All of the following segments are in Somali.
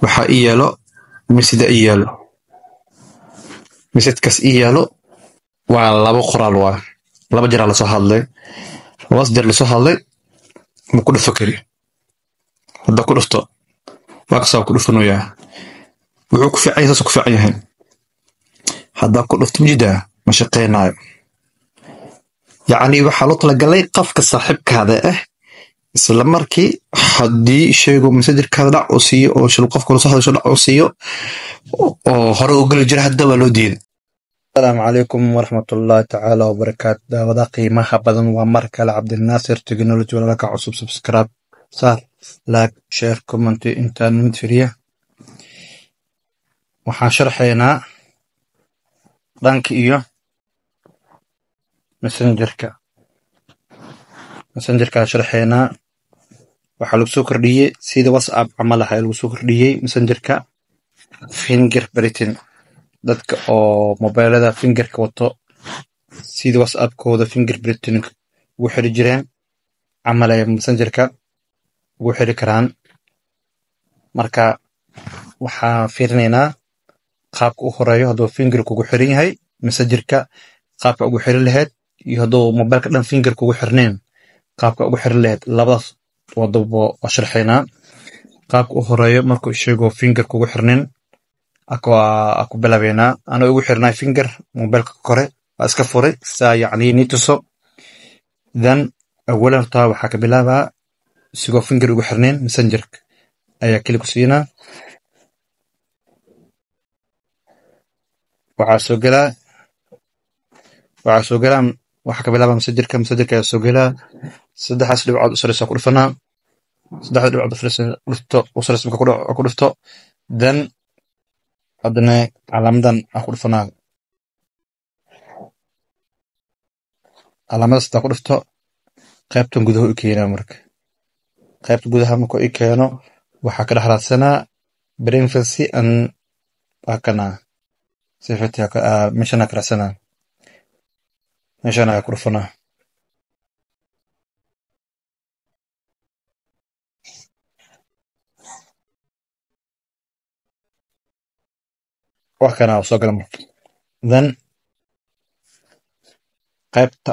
waxaa ii yaalo misida ii yaalo misidkaas ii yaalo waa laba qoraal waa laba jeraa lasoo hadlay labadaas jeer lasoo hadlay ma ku dhufo kari haddaa ku dhufto waa kasoo ku dhufanayaa wuxuu ku fiican yahay saasuu ku fiican yahay haddaa ku dhufto majidaa ma shaqaynaayo yacni waxaa loo talagalay qofka saaxiibkaada ah isla markii haddii shaygu masajirkaada dhac uu siiyo oo shil qofka lasoo hadasho dhac uu siiyo oo hore u geli jira hadda waa loo diiday asalaamu calaykum waraxmatullaahi tacaala wabarakaatu daawada qiimaha badan waa mar kale cabdinaasir technology walaalka cusub subscribe saar like share comment intaan mid firiya waxaan sharxaynaa dhanka iyo messengerka sharxaynaa waxaa lagu soo kordhiyey sida whatsapp camal ah lagu soo kordhiyey messengerka fingerprinting dadka oo mobilada fingerka wato sida whatsappkooda fingerprinting ugu xiri jireen camal ay messengerka ugu xiri karaan marka waxaa fiirinaynaa qaabka u horeeyo hadduu fingerka ugu xiran yahay messengerka qaabka ugu xiri lahayd iyo hadduu mobilka dhan fingerka ugu xirneen qaabka ugu xiri lahayd labadaas wadaba waa sharxaynaa qaabka u horeeyo markuu sheego fingerka ugu xirneen aku bilaabeynaa anaa ugu xirnay finger mobilka kore waa iska furay saa yacni nituso then awalan taa waxaa ka bilaabaa isigoo finger ugu xirneen messengerka ayaa keli ku siinaa waxaa soo gelaa waxaa ka bilaabaa messengerka ayaa soo gelaa saddexdaas dhibcood u sareysa ku dhufanaa saddexda dhibcood u sareysa marka ku dhufto then haddana calaamadan aan ku dhufanaa calaamadaas hadaa ku dhufto qaybtan gudaha u keenaa marka qaybta gudaha markuu i keeno waxaa ka dhex raadsanaa privacy and bakana safety meeshan ka raadsanaa meeshan ayaa ku dhufanaa wax kana soo gala marka then qaybta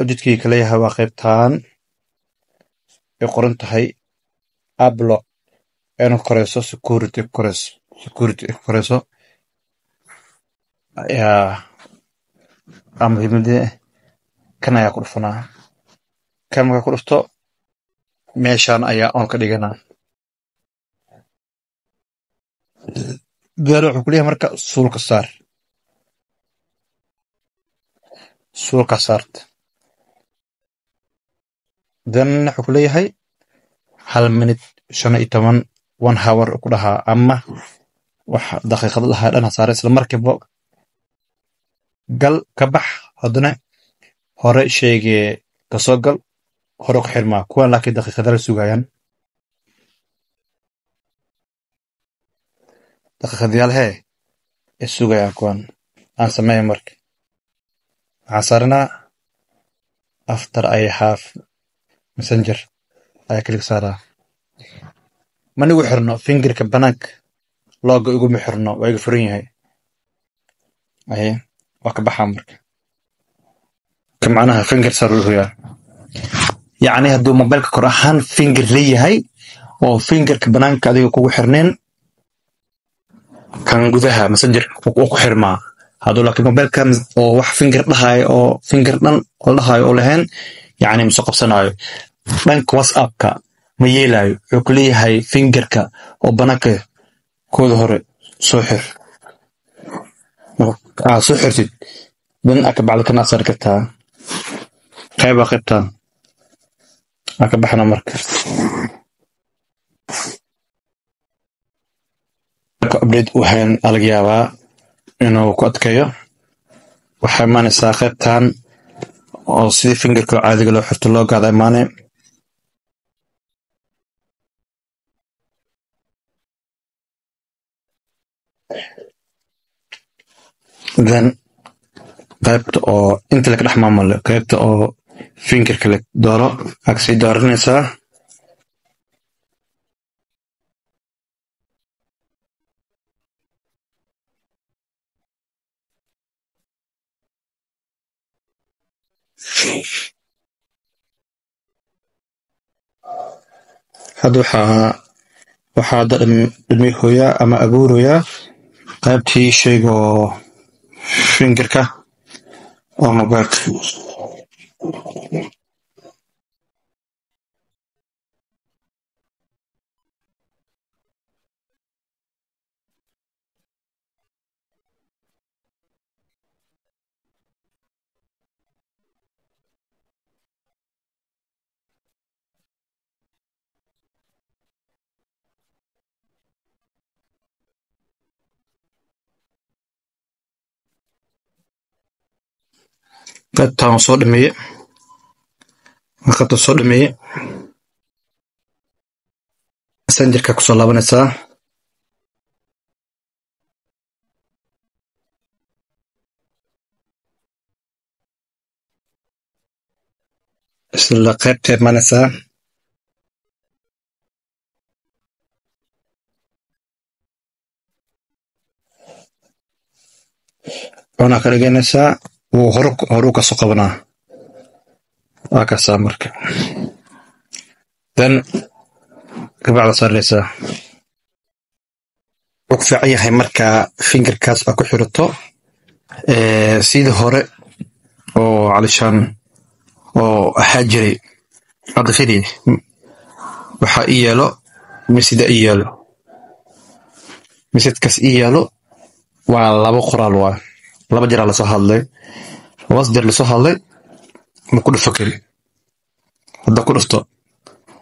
objectkii kale yahay waa qaybtan ay qoran tahay ablo ayna koreyso security koreyso ayaa muhiimada kan ayaa ku dhufanaa kan markaa ku dhufto meeshan ayaa on ka dhiganaa then wuxuu ku leeyahay marka suulka saarta then wuxuu ku leeyahay 1 minute 15 1 hour ku dhahaa ama wax daqiiqad lahaa dhana saare isla markiiba gal ka bax haddana hore sheegay ka soo gal hore ku xirmaa kuwan laakiin daqiiqada la sugayaan daqiiqadayaal ee sugayaan kuwan aan sameeyo marka waxaan saaranaa after I have messenger ayaa kalik saaraa manigu xirno fingerka banaanka looga iguma xirno waa iga furan yahay waa ka baxaa marka ka macnaha finger saar u yahay yacni hadduu mobilka kor ahaan finger leeyahay oo fingerka banaanka adiga kugu xirneen kan gudaha messenger uu ku xirmaa hadduu laakiin mobilka oo wax finger dhahayo oo finger dhan oo dhahayo oo lahayn yacni ma soo qabsanaayo dhanka whatsappka ma yeelaayo wuxuu ku leeyahay fingerka oo banaanka kooda hore soo xir soo xirtid dan aka bacda kana saari kartaa qaybtan aka baxna marka update u hayn laga yaabaa inuu ku adkeeyo waxaa imaanaysaa qaybtan oo sidii fingerka caadiga loo xirto loo gaada imaane then qaybta oo inta la ka dhex maamulo qaybta oo fingerka la dooro aad sii dooranaysaa hadda waxaa hadda dhimihooya ama abuuraya qaybtii shayga oo fingerka oo mobilka. qaybtaan soo dhameeye markaad soo dhameeye messengerka kusoo laabanaysaa. isla qaybta imanaysaa waxaana ka dhiganaysaa wuu horu ka soo qabanaa waa kasaa marka then gabacda saaraysaa. wuxuu ku fiican yahay marka fingerkaas aa ku xirato sidii hore oo calishaan oo ahaa jiray hadda firi waxaa ii yaalo misida ii yaalo misidkaas ii yaalo waa laba qoraal waa laba jeer lasoo hadlay labaas jeer lasoo hadlay ma ku dhufo kari hadda ku dhufto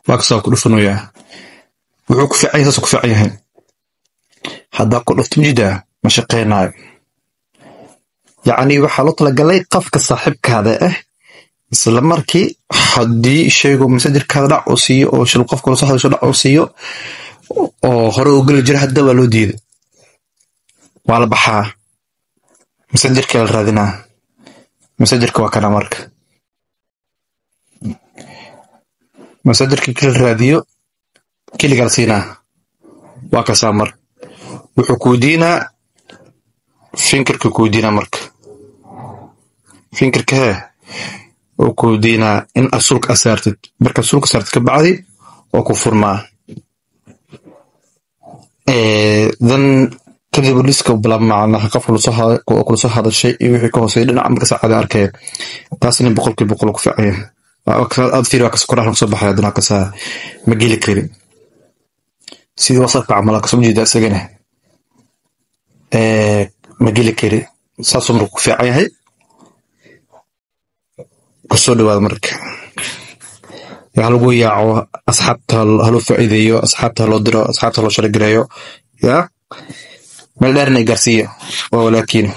waa kasoo ku dhufanayaa wuxuu ku fiican yahay saas ku fiican yahay haddaa ku dhufto mijidaa ma shaqeynaayo yacni waxaa loo talagalay qofka saaxiibkaada ah isla markii haddii shaygu messengerkaada dhac uu siiyo oo shil qofka lasoo hadasho dhac uu siiyo oo hore u geli jira hadda waa loo diiday waa la baxaa messengerka la raadinaa messengerka waa kana marka messengerka kala raadiyo keligaa la siinaa waa kasaa marka wuxuu kuu diinaa fingerka kuu diinaa marka fingerka oo kuu diinaa in asulka asaartid markaad sulka saartid ka bacdi oo ku furmaa then kadib liska bilaabmacnaha qofka kula soo hadashay iyo wixii ka hooseeya dhinaca marka saacada arkeen taasina 100% ku fiican yahay aad fiiri waa kasoo koraa soo baxay haddana kasaa ma geli karin sidii wasafka camal kasoo jeeda isagana ma geli kari saasuu marka ku fiican yahay kusoo dhawaada marka yaa lagu yaaco asxaabta haloo faa'iideeyo asxaabta haloo diro asxaabta haloo sharagireeyo yaa meel dheerna gaarsiiyo waa walaakiin